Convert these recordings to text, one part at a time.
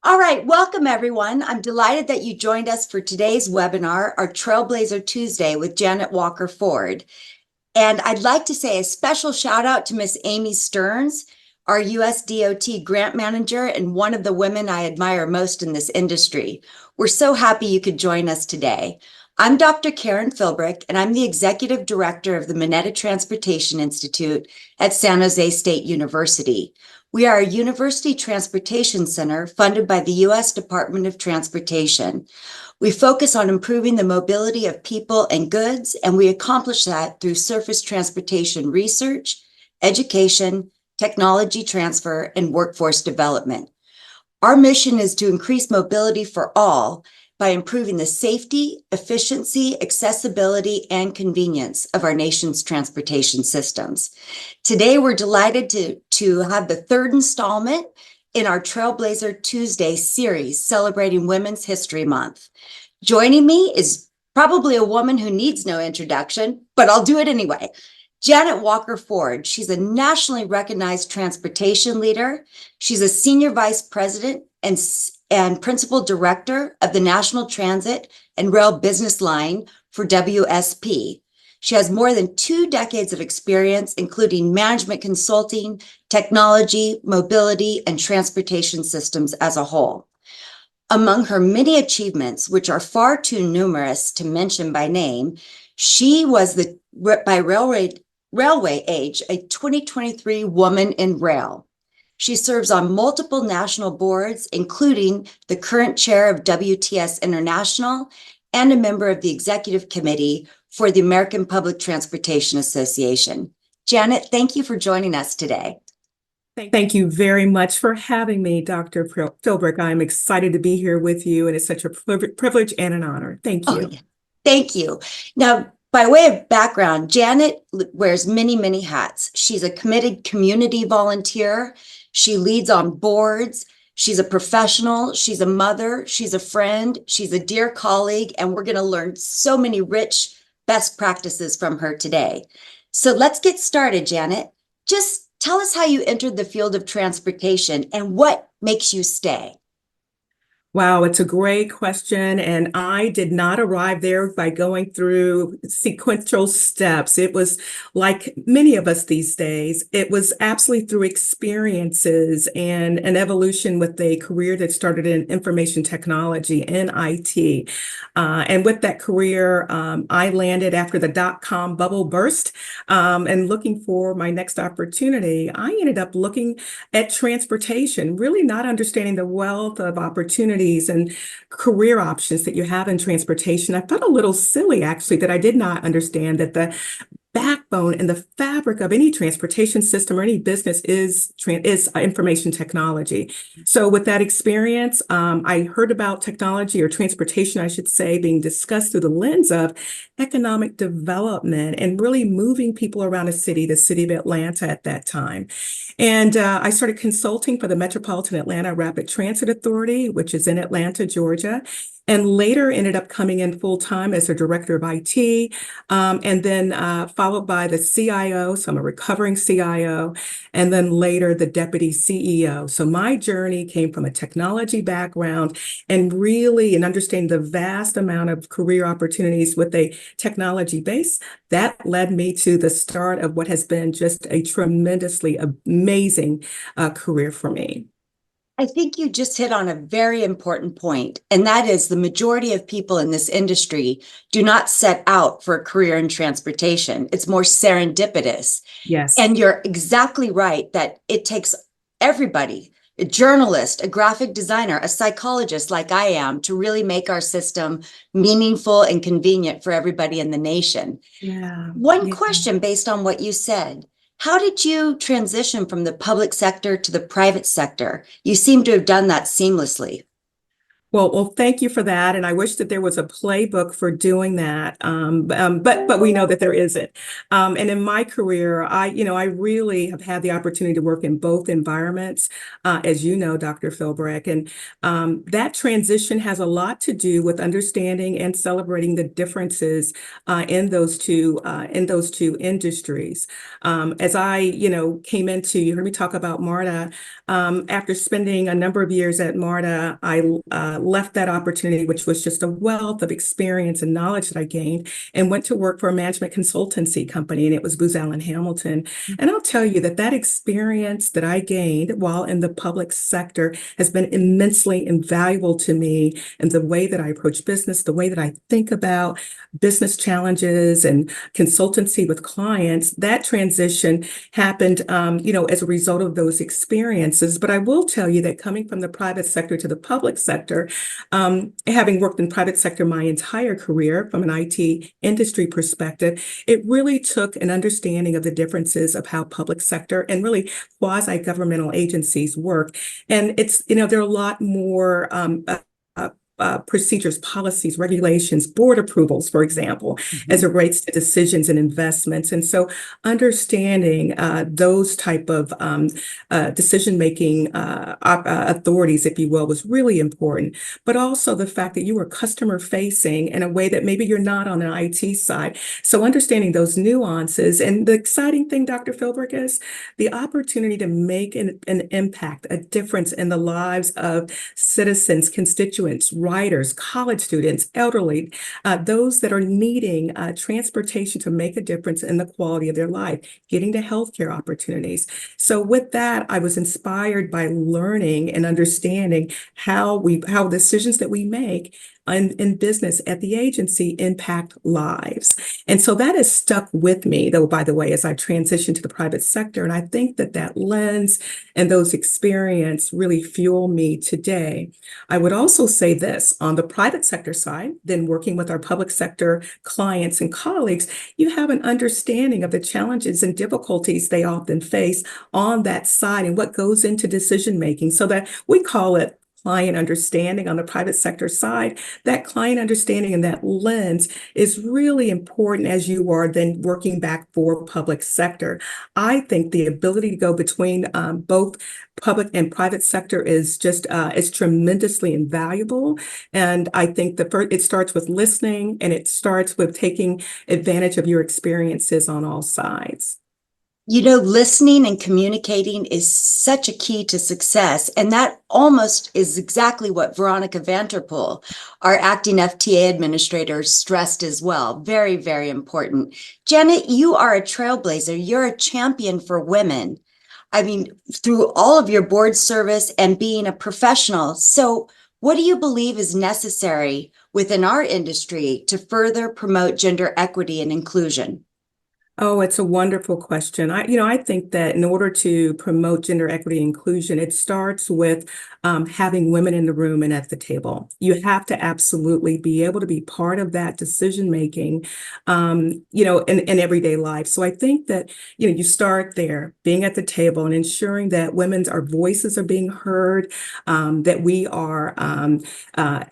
All right, welcome everyone. I'm delighted that you joined us for today's webinar, our Trailblazer Tuesday with Jannet Walker-Ford. And I'd like to say a special shout out to Miss Amy Stearns, our US DOT grant manager and one of the women I admire most in this industry. We're so happy you could join us today. I'm Dr. Karen Philbrick, and I'm the Executive Director of the Mineta Transportation Institute at San Jose State University. We are a university transportation center funded by the U.S. Department of Transportation. We focus on improving the mobility of people and goods, and we accomplish that through surface transportation research, education, technology transfer, and workforce development. Our mission is to increase mobility for all by improving the safety, efficiency, accessibility, and convenience of our nation's transportation systems. Today, we're delighted to have the third installment in our Trailblazer Tuesday series celebrating Women's History Month. Joining me is probably a woman who needs no introduction, but I'll do it anyway. Jannet Walker-Ford. She's a nationally recognized transportation leader. She's a senior vice president and principal director of the National Transit and Rail Business Line for WSP. She has more than 2 decades of experience, including management consulting, technology, mobility, and transportation systems as a whole. Among her many achievements, which are far too numerous to mention by name, she was by railway age, a 2023 Woman in Rail. She serves on multiple national boards, including the current chair of WTS International and a member of the executive committee for the American Public Transportation Association. Jannet, thank you for joining us today. Thank you very much for having me, Dr. Philbrick. I'm excited to be here with you, and it's such a privilege and an honor. Thank you. Oh, yeah. Thank you. Now, by way of background, Jannet wears many, many hats. She's a committed community volunteer. She leads on boards. She's a professional. She's a mother. She's a friend. She's a dear colleague. And we're going to learn so many rich best practices from her today. So let's get started, Jannet. Just tell us how you entered the field of transportation and what makes you stay. Wow, it's a great question. And I did not arrive there by going through sequential steps. It was like many of us these days. It was absolutely through experiences and an evolution with a career that started in information technology and IT. And with that career, I landed after the dot-com bubble burst and looking for my next opportunity. I ended up looking at transportation, really not understanding the wealth of opportunities and career options that you have in transportation. I felt a little silly, actually, that I did not understand that the backbone and the fabric of any transportation system or any business is information technology. So with that experience, I heard about technology or transportation, I should say, being discussed through the lens of economic development and really moving people around the city of Atlanta at that time. And I started consulting for the Metropolitan Atlanta Rapid Transit Authority, which is in Atlanta, Georgia, and later ended up coming in full time as a director of IT, and then followed by the CIO. So I'm a recovering CIO, and then later the deputy CEO. So my journey came from a technology background and really in understanding the vast amount of career opportunities with a technology base. That led me to the start of what has been just a tremendously amazing career for me. I think you just hit on a very important point, and that is the majority of people in this industry do not set out for a career in transportation. It's more serendipitous. Yes. And you're exactly right that it takes everybody, a journalist, a graphic designer, a psychologist like I am, to really make our system meaningful and convenient for everybody in the nation. Yeah. One question based on what you said. How did you transition from the public sector to the private sector? You seem to have done that seamlessly. Well, thank you for that, and I wish that there was a playbook for doing that. But we know that there isn't. And in my career, I really have had the opportunity to work in both environments, as you know, Dr. Philbrick, and that transition has a lot to do with understanding and celebrating the differences in those two industries. As I, came into, you heard me talk about MARTA. After spending a number of years at MARTA, I left that opportunity, which was just a wealth of experience and knowledge that I gained, and went to work for a management consultancy company, and it was Booz Allen Hamilton. And I'll tell you that that experience that I gained while in the public sector has been immensely invaluable to me in the way that I approach business, the way that I think about business challenges and consultancy with clients. That transition happened, as a result of those experiences. But I will tell you that coming from the private sector to the public sector, having worked in private sector my entire career from an IT industry perspective, it really took an understanding of the differences of how public sector and really quasi-governmental agencies work. And there are a lot more procedures, policies, regulations, board approvals, for example, as it relates to decisions and investments. And so understanding those type of decision-making authorities, if you will, was really important. But also the fact that you were customer-facing in a way that maybe you're not on an IT side. So understanding those nuances. And the exciting thing, Dr. Philbrick, is the opportunity to make an impact, a difference in the lives of citizens, constituents, riders, college students, elderly, those that are needing transportation to make a difference in the quality of their life, getting to healthcare opportunities. So with that, I was inspired by learning and understanding how decisions that we make in business at the agency impact lives. And so that has stuck with me, though, by the way, as I transitioned to the private sector. And I think that lens and those experiences really fuel me today. I would also say this on the private sector side, then working with our public sector clients and colleagues, you have an understanding of the challenges and difficulties they often face on that side and what goes into decision making, so that we call it client understanding on the private sector side. That client understanding and that lens is really important as you are then working back for public sector. I think the ability to go between both public and private sector is tremendously invaluable. And I think it starts with listening, and it starts with taking advantage of your experiences on all sides. Listening and communicating is such a key to success. And that almost is exactly what Veronica Vanterpool, our acting FTA administrator, stressed as well. Very, very important. Jannet, you are a trailblazer. You're a champion for women. I mean, through all of your board service and being a professional. So what do you believe is necessary within our industry to further promote gender equity and inclusion? Oh, it's a wonderful question. I think that in order to promote gender equity and inclusion, it starts with having women in the room and at the table. You have to absolutely be able to be part of that decision making, in everyday life. So I think that, you start there, being at the table and ensuring that our voices are being heard, that we are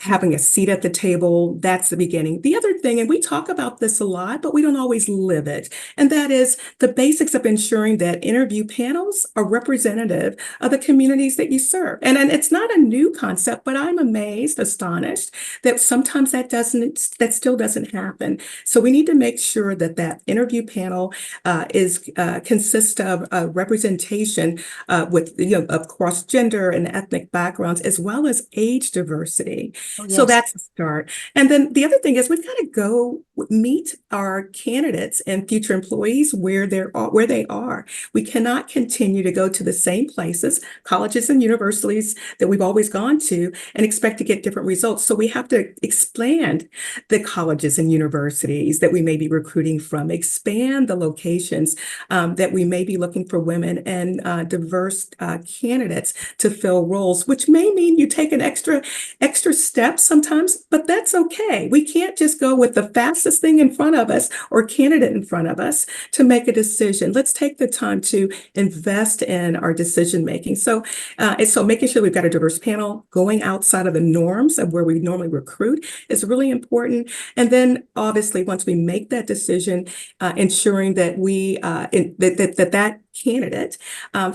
having a seat at the table. That's the beginning. The other thing, and we talk about this a lot, but we don't always live it. And that is the basics of ensuring that interview panels are representative of the communities that you serve. And it's not a new concept, but I'm astonished that sometimes that still doesn't happen. So we need to make sure that interview panel consists of representation of cross gender and ethnic backgrounds, as well as age diversity. Oh, So yes. that's the start. And then the other thing is we've got to go meet our candidates and future employees where they are. We cannot continue to go to the same places, colleges and universities that we've always gone to, and expect to get different results. So we have to expand the colleges and universities that we may be recruiting from, expand the locations that we may be looking for women and diverse candidates to fill roles, which may mean you take an extra step sometimes, but that's okay. We can't just go with the fastest thing in front of us or candidate in front of us. us to make a decision. Let's take the time to invest in our decision making. So, so making sure we've got a diverse panel, going outside of the norms of where we normally recruit is really important. And then, obviously, once we make that decision, ensuring that that candidate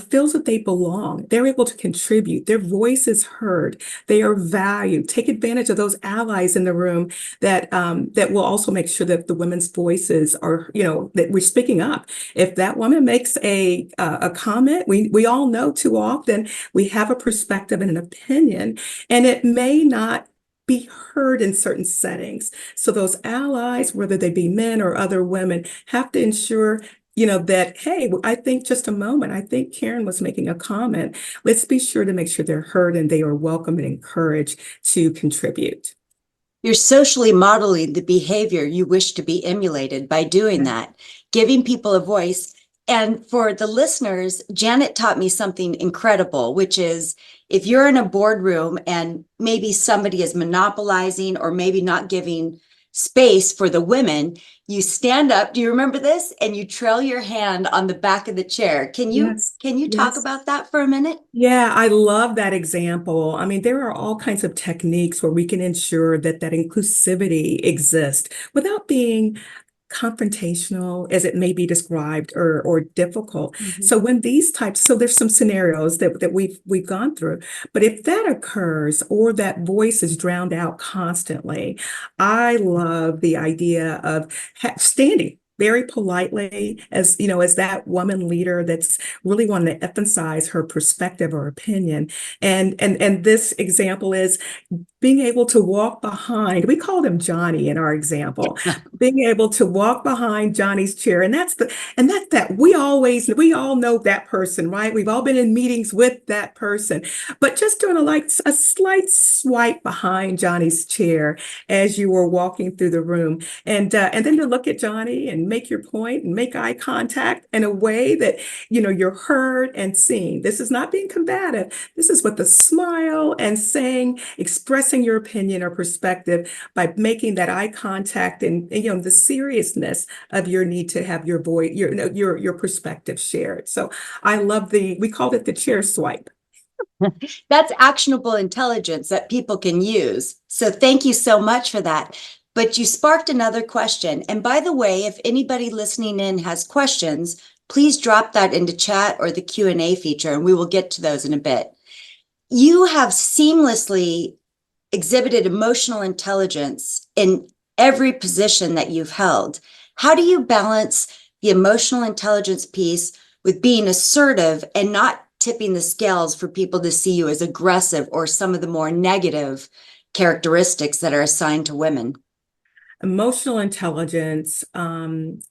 feels that they belong. They're able to contribute. Their voice is heard. They are valued. Take advantage of those allies in the room that will also make sure that the women's voices are, that we're speaking up. If that woman makes a comment, we all know too often we have a perspective and an opinion, and it may not be heard in certain settings. So those allies, whether they be men or other women, have to ensure that, hey, I think just a moment, I think Karen was making a comment. Let's be sure to make sure they're heard and they are welcome and encouraged to contribute. You're socially modeling the behavior you wish to be emulated by doing that, giving people a voice. And for the listeners, Jannet taught me something incredible, which is if you're in a boardroom and maybe somebody is monopolizing or maybe not giving space for the women, you stand up. Do you remember this? And you trail your hand on the back of the chair. Can you talk about that for a minute? Yeah, I love that example. I mean, there are all kinds of techniques where we can ensure that inclusivity exists without being confrontational as it may be described or difficult. So so there's some scenarios that we've gone through. But if that occurs or that voice is drowned out constantly, I love the idea of standing very politely as that woman leader that's really wanting to emphasize her perspective or opinion. And this example is being able to walk behind, we called him Johnny in our example, being able to walk behind Johnny's chair. And that we all know that person, right? We've all been in meetings with that person, but just doing a slight swipe behind Johnny's chair as you were walking through the room. And then to look at Johnny and make your point and make eye contact in a way that, you're heard and seen. This is not being combative. This is with a smile and expressing your opinion or perspective by making that eye contact and the seriousness of your need to have your voice, your perspective shared. So I love we called it the chair swipe. That's actionable intelligence that people can use. So thank you so much for that. But you sparked another question. And by the way, if anybody listening in has questions, please drop that into chat or the Q&A feature, and we will get to those in a bit. You have seamlessly exhibited emotional intelligence in every position that you've held. How do you balance the emotional intelligence piece with being assertive and not tipping the scales for people to see you as aggressive or some of the more negative characteristics that are assigned to women? Emotional intelligence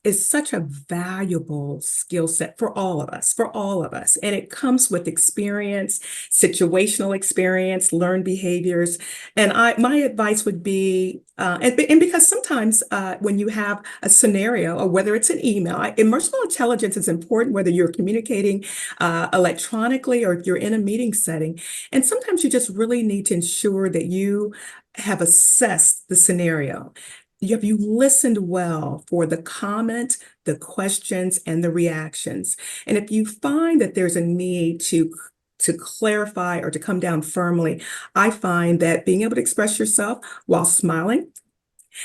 is such a valuable skill set for all of us. And it comes with experience, situational experience, learned behaviors. And my advice would be, and because sometimes when you have a scenario, or whether it's an email, emotional intelligence is important, whether you're communicating electronically or if you're in a meeting setting. And sometimes you just really need to ensure that you have assessed the scenario. Have you listened well for the comment, the questions, and the reactions? And if you find that there's a need to clarify or to come down firmly, I find that being able to express yourself while smiling,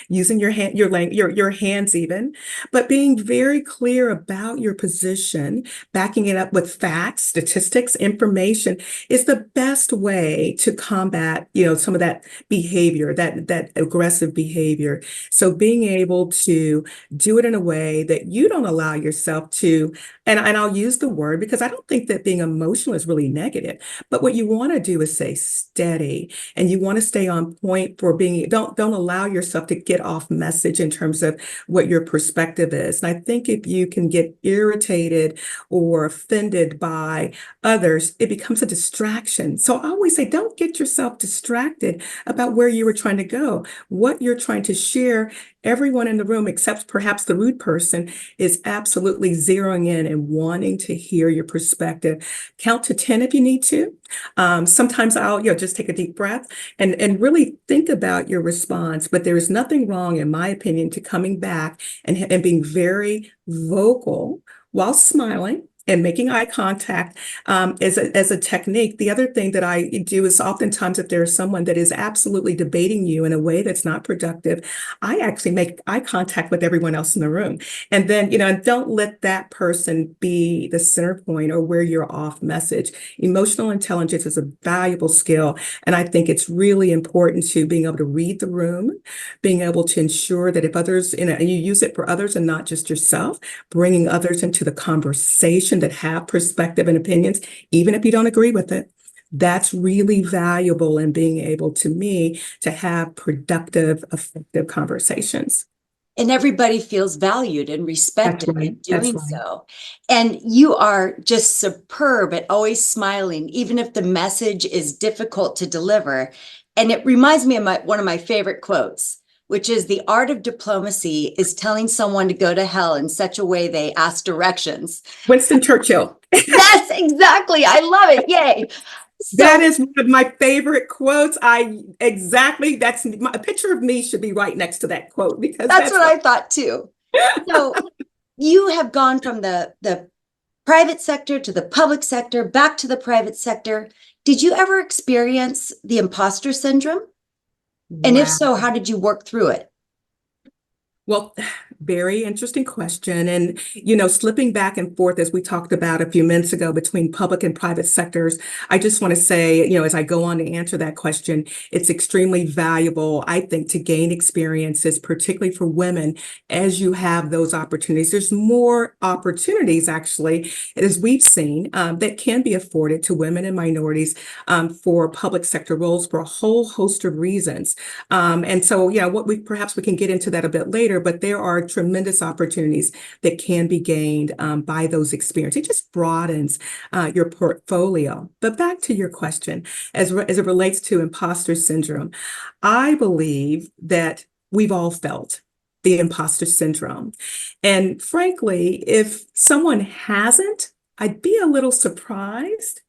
using your hands even, but being very clear about your position, backing it up with facts, statistics, information is the best way to combat, some of that behavior, that aggressive behavior. So being able to do it in a way that you don't allow yourself to, and I'll use the word because I don't think that being emotional is really negative, but what you want to do is stay steady and you want to stay on point for don't allow yourself to get off message in terms of what your perspective is. And I think if you can get irritated or offended by others, it becomes a distraction. So I always say, don't get yourself distracted about where you were trying to go, what you're trying to share, everyone in the room, except perhaps the rude person, is absolutely zeroing in and wanting to hear your perspective. Count to 10 if you need to. Sometimes I'll, just take a deep breath and really think about your response. But there is nothing wrong, in my opinion, to coming back and being very vocal while smiling and making eye contact as a technique. The other thing that I do is oftentimes if there's someone that is absolutely debating you in a way that's not productive, I actually make eye contact with everyone else in the room. And then, and don't let that person be the center point or where you're off message. Emotional intelligence is a valuable skill. And I think it's really important to being able to read the room, being able to ensure that if others, you use it for others and not just yourself, bringing others into the conversation that have perspective and opinions, even if you don't agree with it. That's really valuable in being able to have productive, effective conversations. And everybody feels valued and respected That's right. in That's doing right. so. And you are just superb at always smiling, even if the message is difficult to deliver. And it reminds me of one of my favorite quotes, which is the art of diplomacy is telling someone to go to hell in such a way they ask directions. Winston Churchill. That's exactly, I love it. Yay. That So is one of my favorite quotes. That's a picture of me should be right next to that quote because that's that's what I thought too. So you have gone from the private sector to the public sector, back to the private sector. Did you ever experience the imposter syndrome? And if wow. so, how did you work through it? Well, very interesting question. And, slipping back and forth, as we talked about a few minutes ago, between public and private sectors, I just want to say, as I go on to answer that question, it's extremely valuable, I think, to gain experiences, particularly for women, as you have those opportunities. There's more opportunities, actually, as we've seen, that can be afforded to women and minorities for public sector roles for a whole host of reasons. And so, perhaps we can get into that a bit later, but there are tremendous opportunities that can be gained by those experiences. It just broadens your portfolio. But back to your question, as it relates to imposter syndrome, I believe that we've all felt the imposter syndrome. And frankly, if someone hasn't, I'd be a little surprised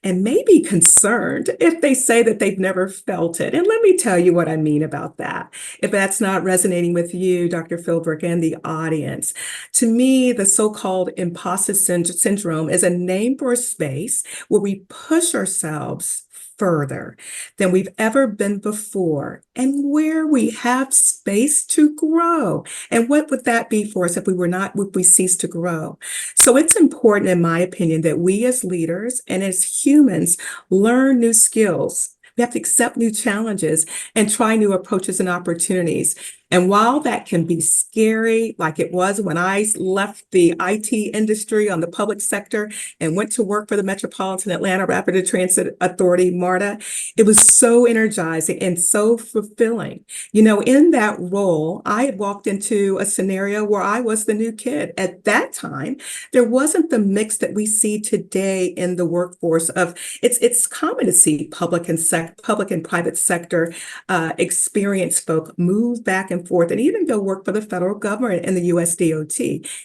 and maybe concerned if they say that they've never felt it. And let me tell you what I mean about that. If that's not resonating with you, Dr. Philbrick, and the audience, to me, the so-called imposter syndrome is a name for a space where we push ourselves further than we've ever been before, and where we have space to grow. And what would that be for us if we cease to grow? So it's important, in my opinion, that we as leaders and as humans learn new skills. We have to accept new challenges and try new approaches and opportunities. And while that can be scary, like it was when I left the IT industry on the public sector and went to work for the Metropolitan Atlanta Rapid Transit Authority, MARTA, it was so energizing and so fulfilling. In that role, I had walked into a scenario where I was the new kid. At that time, there wasn't the mix that we see today in the workforce of it's common to see public and private sector experienced folk move back and forth and even go work for the federal government and the US DOT.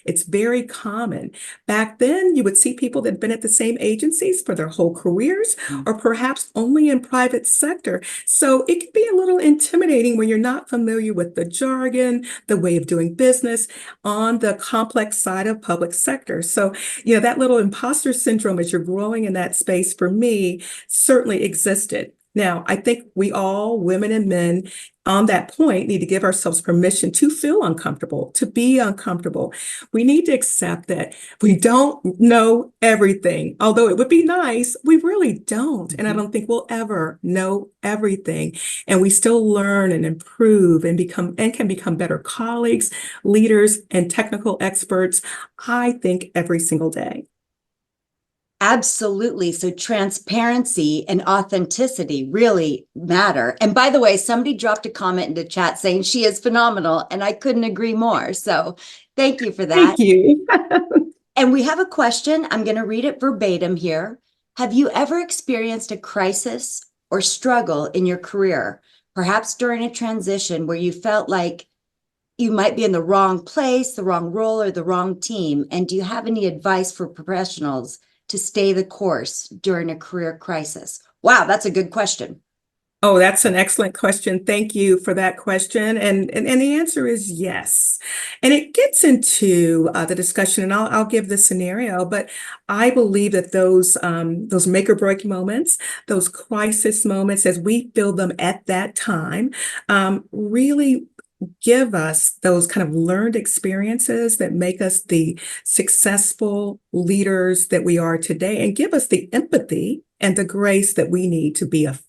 It's very common. Back then, you would see people that had been at the same agencies for their whole careers, or perhaps only in private sector. So it can be a little intimidating when you're not familiar with the jargon, the way of doing business on the complex side of public sector. So, that little imposter syndrome as you're growing in that space, for me, certainly existed. Now, I think we all, women and men, on that point, need to give ourselves permission to feel uncomfortable, to be uncomfortable. We need to accept that we don't know everything. Although it would be nice, we really don't. And I don't think we'll ever know everything. And we still learn and improve and can become better colleagues, leaders, and technical experts, I think, every single day. Absolutely. So transparency and authenticity really matter. And by the way, somebody dropped a comment into chat saying she is phenomenal, and I couldn't agree more. So thank you for that. Thank you. And we have a question. I'm going to read it verbatim here. Have you ever experienced a crisis or struggle in your career, perhaps during a transition where you felt like you might be in the wrong place, the wrong role, or the wrong team? And do you have any advice for professionals to stay the course during a career crisis? Wow, that's a good question. Oh, that's an excellent question. Thank you for that question. And the answer is yes. And it gets into the discussion, and I'll give the scenario, but I believe that those make or break moments, those crisis moments, as we feel them at that time, really give us those kind of learned experiences that make us the successful leaders that we are today and give us the empathy and the grace that we need to be effective.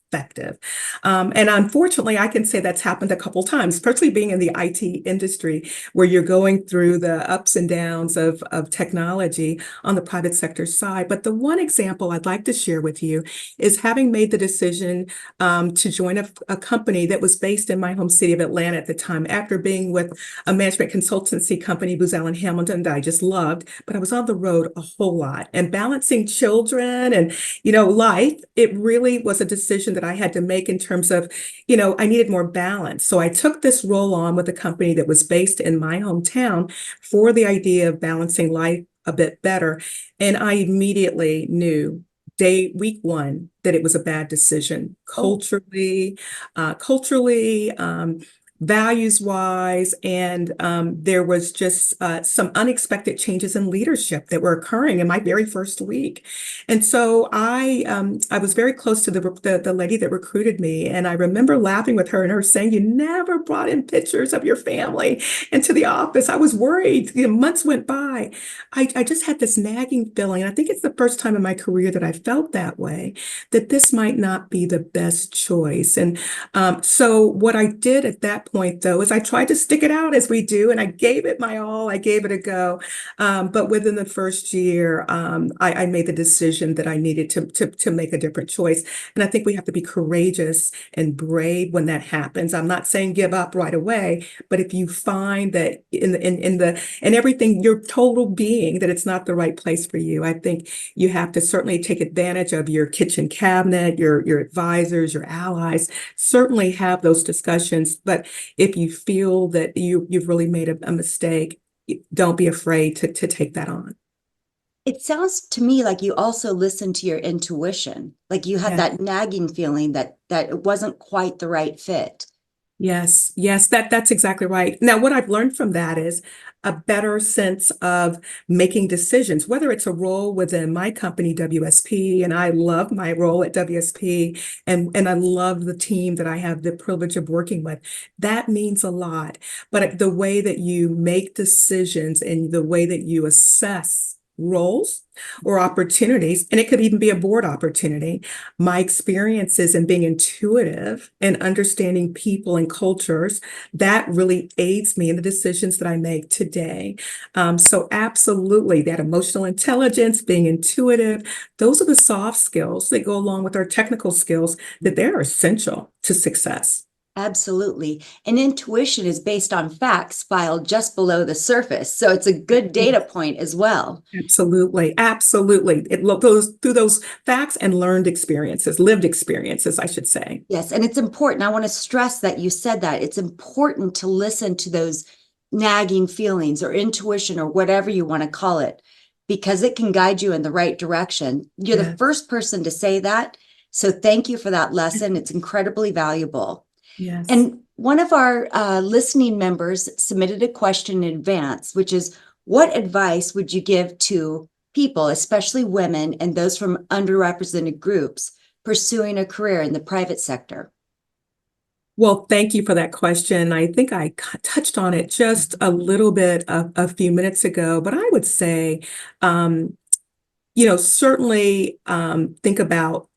And unfortunately, I can say that's happened a couple times, especially being in the IT industry, where you're going through the ups and downs of technology on the private sector side. But the one example I'd like to share with you is having made the decision to join a company that was based in my home city of Atlanta at the time, after being with a management consultancy company, Booz Allen Hamilton, that I just loved, but I was on the road a whole lot and balancing children and, life. It really was a decision that I had to make in terms of, I needed more balance. So I took this role on with a company that was based in my hometown for the idea of balancing life a bit better. And I immediately knew week one that it was a bad decision culturally, values wise, and there was just some unexpected changes in leadership that were occurring in my very first week. And so I was very close to the lady that recruited me, and I remember laughing with her and her saying, "You never brought in pictures of your family into the office." I was worried. Months went by. I just had this nagging feeling, and I think it's the first time in my career that I felt that way, that this might not be the best choice. And so what I did at that point, though, is I tried to stick it out as we do, and I gave it my all. I gave it a go. But within the first year, I made the decision that I needed to make a different choice. And I think we have to be courageous and brave when that happens. I'm not saying give up right away, but if you find that in everything, your total being, that it's not the right place for you, I think you have to certainly take advantage of your kitchen cabinet, your advisors, your allies. Certainly have those discussions, but if you feel that you've really made a mistake, don't be afraid to take that on. It sounds to me like you also listened to your intuition, like you had Yeah. that nagging feeling that it wasn't quite the right fit. Yes, that's exactly right. Now, what I've learned from that is a better sense of making decisions, whether it's a role within my company, WSP, and I love my role at WSP, and I love the team that I have the privilege of working with. That means a lot. But the way that you make decisions and the way that you assess roles or opportunities, and it could even be a board opportunity, my experiences in being intuitive and understanding people and cultures, that really aids me in the decisions that I make today. So absolutely, that emotional intelligence, being intuitive, those are the soft skills that go along with our technical skills, that they're essential to success. Absolutely. And intuition is based on facts filed just below the surface. So it's a good data point as well. Absolutely. Absolutely. It goes through those facts and learned experiences, lived experiences, I should say. Yes. And it's important. I want to stress that you said that. It's important to listen to those nagging feelings or intuition or whatever you want to call it, because it can guide you in the right direction. You're the first person to say that. So thank you for that lesson. It's incredibly valuable. Yes. And one of our listening members submitted a question in advance, which is, what advice would you give to people, especially women and those from underrepresented groups, pursuing a career in the private sector? Well, thank you for that question. I think I touched on it just a little bit a few minutes ago, but I would say, certainly think about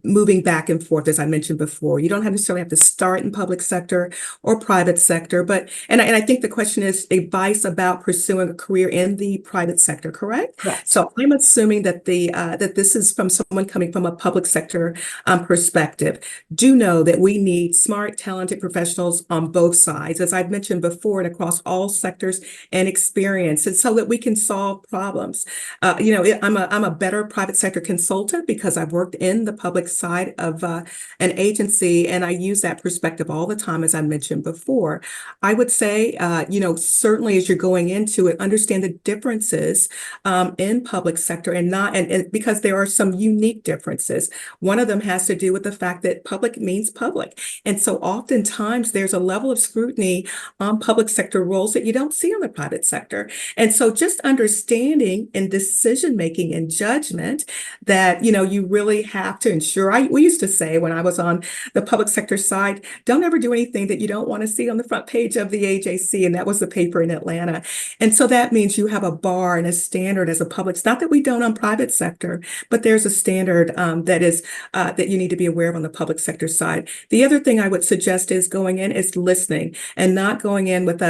moving back and forth, as I mentioned before. You don't necessarily have to start in public sector or private sector, but I think the question is advice about pursuing a career in the private sector, correct? Correct. So I'm assuming that that this is from someone coming from a public sector perspective. Do know that we need smart, talented professionals on both sides, as I've mentioned before, and across all sectors and experiences, so that we can solve problems. I'm a better private sector consultant because I've worked in the public side of an agency, and I use that perspective all the time, as I mentioned before. I would say, certainly as you're going into it, understand the differences in public sector and because there are some unique differences. One of them has to do with the fact that public means public. And so oftentimes there's a level of scrutiny on public sector roles that you don't see on the private sector. And so just understanding in decision making and judgment that, you really have to ensure. We used to say when I was on the public sector side, don't ever do anything that you don't want to see on the front page of the AJC. And that was the paper in Atlanta. And so that means you have a bar and a standard as a public. It's not that we don't on private sector, but there's a standard that you need to be aware of on the public sector side. The other thing I would suggest is going in is listening and not going in with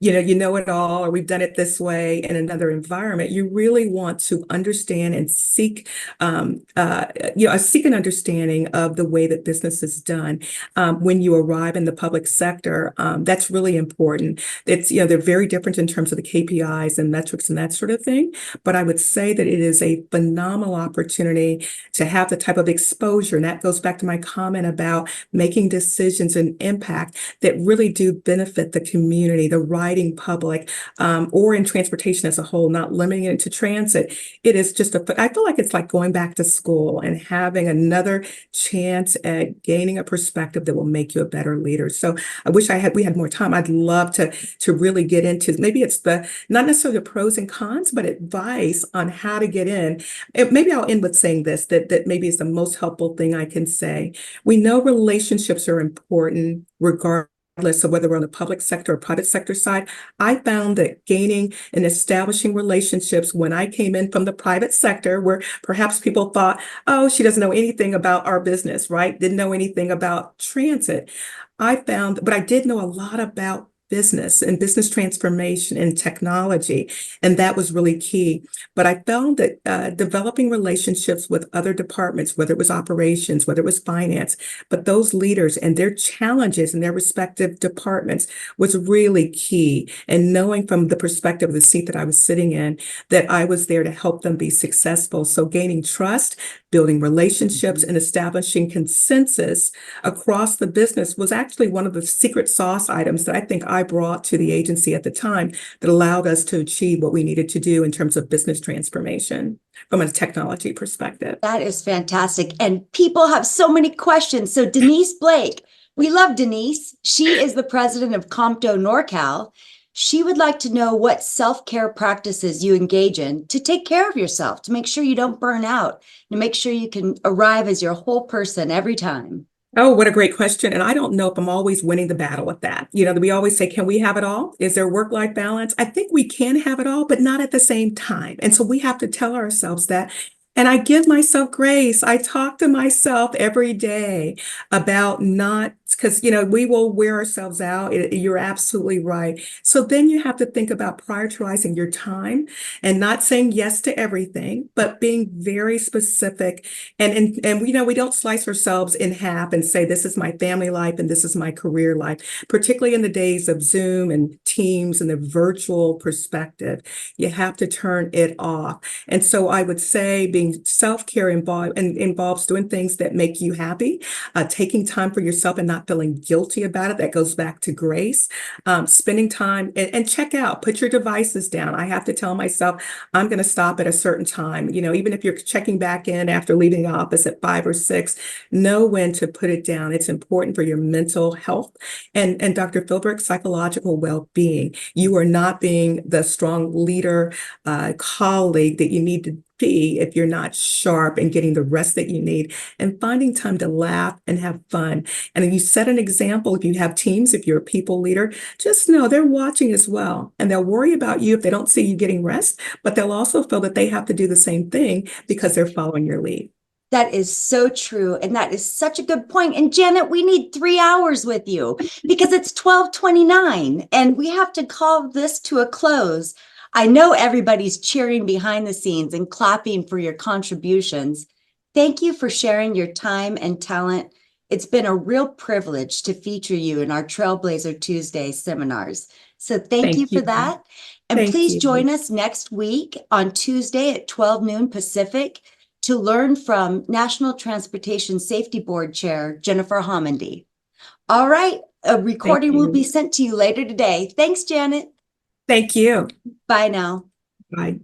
you know it all, or we've done it this way in another environment. You really want to understand and seek an understanding of the way that business is done when you arrive in the public sector. That's really important. It's, they're very different in terms of the KPIs and metrics and that sort of thing. But I would say that it is a phenomenal opportunity to have the type of exposure. And that goes back to my comment about making decisions and impact that really do benefit the community, the riding public, or in transportation as a whole, not limiting it to transit. It is just I feel like it's like going back to school and having another chance at gaining a perspective that will make you a better leader. So I wish we had more time. I'd love to really get into, maybe it's not necessarily the pros and cons, but advice on how to get in. Maybe I'll end with saying this, that maybe is the most helpful thing I can say. We know relationships are important regardless of whether we're on the public sector or private sector side. I found that gaining and establishing relationships when I came in from the private sector, where perhaps people thought, oh, she doesn't know anything about our business, right? Didn't know anything about transit. But I did know a lot about business and business transformation and technology. And that was really key. But I found that developing relationships with other departments, whether it was operations, whether it was finance, but those leaders and their challenges in their respective departments was really key. And knowing from the perspective of the seat that I was sitting in, that I was there to help them be successful. So gaining trust, building relationships, and establishing consensus across the business was actually one of the secret sauce items that I think I brought to the agency at the time that allowed us to achieve what we needed to do in terms of business transformation from a technology perspective. That is fantastic. And people have so many questions. So Denise Blake, we love Denise. She is the president of Compto NorCal. She would like to know what self-care practices you engage in to take care of yourself, to make sure you don't burn out, to make sure you can arrive as your whole person every time. Oh, what a great question. And I don't know if I'm always winning the battle with that. We always say, can we have it all? Is there work-life balance? I think we can have it all, but not at the same time. And so we have to tell ourselves that. And I give myself grace. I talk to myself every day about not, because, we will wear ourselves out. You're absolutely right. So then you have to think about prioritizing your time and not saying yes to everything, but being very specific. And we don't slice ourselves in half and say, this is my family life and this is my career life, particularly in the days of Zoom and Teams and the virtual perspective. You have to turn it off. And so I would say being self-care involves doing things that make you happy, taking time for yourself and not feeling guilty about it. That goes back to grace, spending time and check out, put your devices down. I have to tell myself, I'm going to stop at a certain time. Even if you're checking back in after leaving the office at 5 or 6, know when to put it down. It's important for your mental health and Dr. Philbrick, psychological well-being. You are not being the strong leader, colleague that you need to be if you're not sharp and getting the rest that you need and finding time to laugh and have fun. And if you set an example, if you have teams, if you're a people leader, just know they're watching as well. And they'll worry about you if they don't see you getting rest, but they'll also feel that they have to do the same thing because they're following your lead. That is so true. And that is such a good point. And Jannet, we need 3 hours with you because it's 12:29 and we have to call this to a close. I know everybody's cheering behind the scenes and clapping for your contributions. Thank you for sharing your time and talent. It's been a real privilege to feature you in our Trailblazer Tuesday seminars. So thank you for that. And please join us next week on Tuesday at 12 noon Pacific. to learn from National Transportation Safety Board Chair Jennifer Homendy. All right, a recording will be sent to you later today. Thanks, Janet. Thank you. Bye now. Bye.